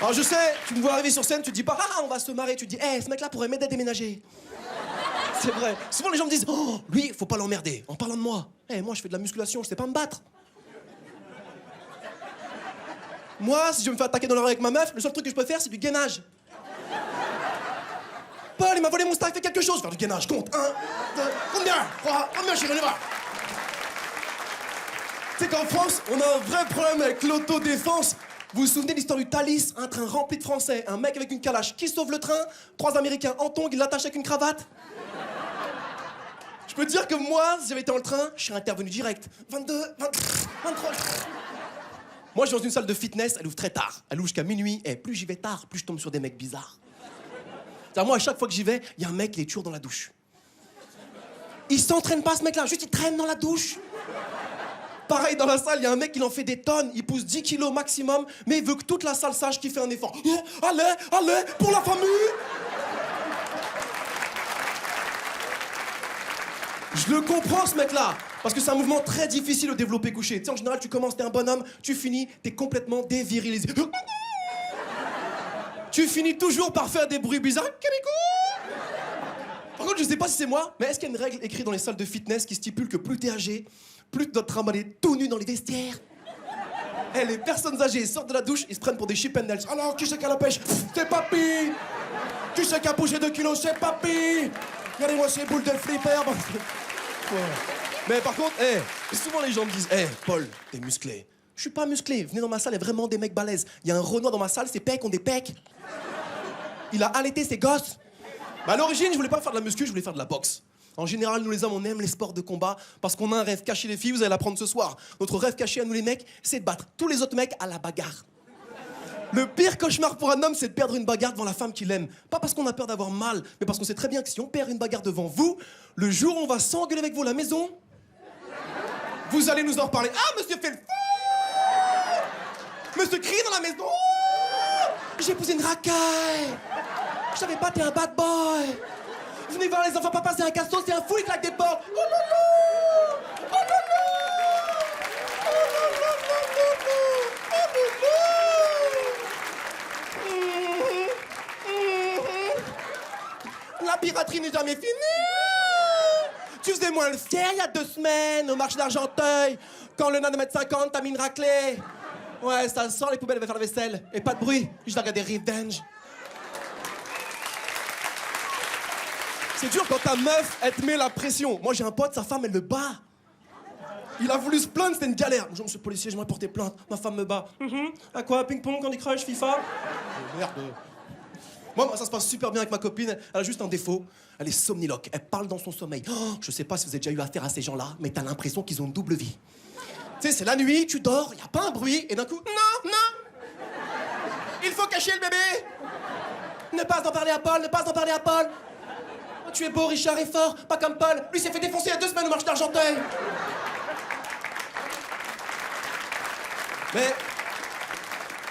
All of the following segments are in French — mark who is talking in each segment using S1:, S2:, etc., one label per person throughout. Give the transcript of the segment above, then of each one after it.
S1: Alors je sais, tu me vois arriver sur scène, tu te dis pas ah on va se marrer, tu te dis ce mec là pourrait m'aider à déménager. C'est vrai. Souvent les gens me disent oh lui faut pas l'emmerder en parlant de moi. Moi je fais de la musculation, je sais pas me battre. Moi si je me fais attaquer dans la rue avec ma meuf, le seul truc que je peux faire c'est du gainage. Paul il m'a volé mon star, il fait quelque chose, faire du gainage, compte 1, 2, combien 3, combien chérie, on y va. Tu sais qu'en France on a un vrai problème avec l'autodéfense. Vous vous souvenez de l'histoire du Thalys, un train rempli de Français, un mec avec une calache qui sauve le train, 3 Américains en tongs, ils l'attachent avec une cravate. Je peux te dire que moi, si j'avais été dans le train, je serais intervenu direct. 22, 23... Moi, je suis dans une salle de fitness, elle ouvre très tard. Elle ouvre jusqu'à minuit, et plus j'y vais tard, plus je tombe sur des mecs bizarres. C'est-à-dire, moi, à chaque fois que j'y vais, il y a un mec, il est toujours dans la douche. Il s'entraîne pas, ce mec-là, juste il traîne dans la douche. Pareil, dans la salle, il y a un mec, il en fait des tonnes, il pousse 10 kilos maximum, mais il veut que toute la salle sache qu'il fait un effort. Allez, allez, pour la famille! Je le comprends, ce mec-là, parce que c'est un mouvement très difficile au développé couché. Tu sais, en général, tu commences, t'es un bonhomme, tu finis, t'es complètement dévirilisé. Tu finis toujours par faire des bruits bizarres. Par contre, je sais pas si c'est moi, mais est-ce qu'il y a une règle écrite dans les salles de fitness qui stipule que plus t'es âgé, plus tu dois te trimballer tout nu dans les vestiaires? Les personnes âgées sortent de la douche, ils se prennent pour des chippendales. Alors, qui c'est qui a la pêche? C'est papy! Qui c'est qui a bougé 2 kilos? C'est papy! Regardez-moi ces boules de flipper. Mais par contre, souvent les gens me disent Paul, t'es musclé. Je suis pas musclé. Venez dans ma salle, il y a vraiment des mecs balèzes. Il y a un Renoir dans ma salle, ses pecs ont des pecs. Il a allaité ses gosses. Bah, à l'origine, je voulais pas faire de la muscu, je voulais faire de la boxe. En général, nous les hommes, on aime les sports de combat parce qu'on a un rêve caché, les filles, vous allez l'apprendre ce soir. Notre rêve caché à nous les mecs, c'est de battre tous les autres mecs à la bagarre. Le pire cauchemar pour un homme, c'est de perdre une bagarre devant la femme qu'il aime. Pas parce qu'on a peur d'avoir mal, mais parce qu'on sait très bien que si on perd une bagarre devant vous, le jour où on va s'engueuler avec vous à la maison, vous allez nous en reparler. Ah, monsieur fait le fou! Monsieur crie dans la maison! J'ai épousé une racaille! Je savais pas, t'es un bad boy! Venez voir les enfants, papa, c'est un cassos, c'est un fou, il claque des portes! Oh là là! Oh là là! La piraterie n'est jamais finie. Tu faisais moins le fier il y a 2 semaines au marché d'Argenteuil quand le nain de 1m50 t'a mis une raclée. Ouais, ça sent, les poubelles, elle va faire la vaisselle. Et pas de bruit, juste à regarder Revenge. C'est dur quand ta meuf, elle te met la pression. Moi, j'ai un pote, sa femme, elle le bat. Il a voulu se plaindre, c'était une galère. Bonjour, monsieur le policier, j'aimerais porter plainte. Ma femme me bat. À quoi? Ping-pong, Candy Crush, FIFA? Merde. Moi, ça se passe super bien avec ma copine. Elle a juste un défaut. Elle est somniloque. Elle parle dans son sommeil. Oh, je sais pas si vous avez déjà eu affaire à ces gens-là, mais t'as l'impression qu'ils ont une double vie. Tu sais, c'est la nuit, tu dors, y a pas un bruit, et d'un coup, non, non! Il faut cacher le bébé! Ne pas en parler à Paul, ne pas en parler à Paul! Oh, tu es beau, Richard est fort, pas comme Paul. Lui s'est fait défoncer il y a 2 semaines au marché d'Argenteuil. Mais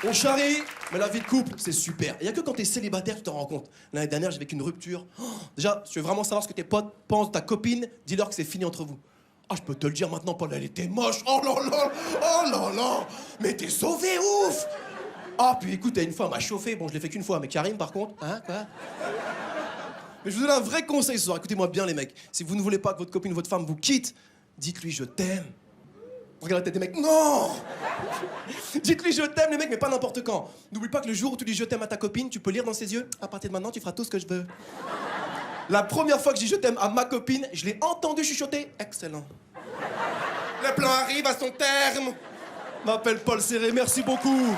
S1: on charrie, mais la vie de couple, c'est super. Il y a que quand t'es célibataire, tu t'en rends compte. L'année dernière, j'ai vécu une rupture. Oh, déjà, si tu veux vraiment savoir ce que tes potes pensent de ta copine, dis-leur que c'est fini entre vous. Ah, je peux te le dire maintenant, Paul, elle était moche. Oh là là, oh là là. Mais t'es sauvé, ouf. Ah, puis écoute, une fois, elle m'a chauffé. Bon, je l'ai fait qu'une fois, mais Karim, par contre, hein, quoi? Mais je vous donne un vrai conseil ce soir. Écoutez-moi bien, les mecs. Si vous ne voulez pas que votre copine ou votre femme vous quitte, dites-lui je t'aime. Regarde la tête des mecs. Non! Dites-lui je t'aime, les mecs, mais pas n'importe quand. N'oublie pas que le jour où tu dis je t'aime à ta copine, tu peux lire dans ses yeux. À partir de maintenant, tu feras tout ce que je veux. La première fois que je dis je t'aime à ma copine, je l'ai entendu chuchoter. Excellent. Le plan arrive à son terme. M'appelle Paul Serré, merci beaucoup.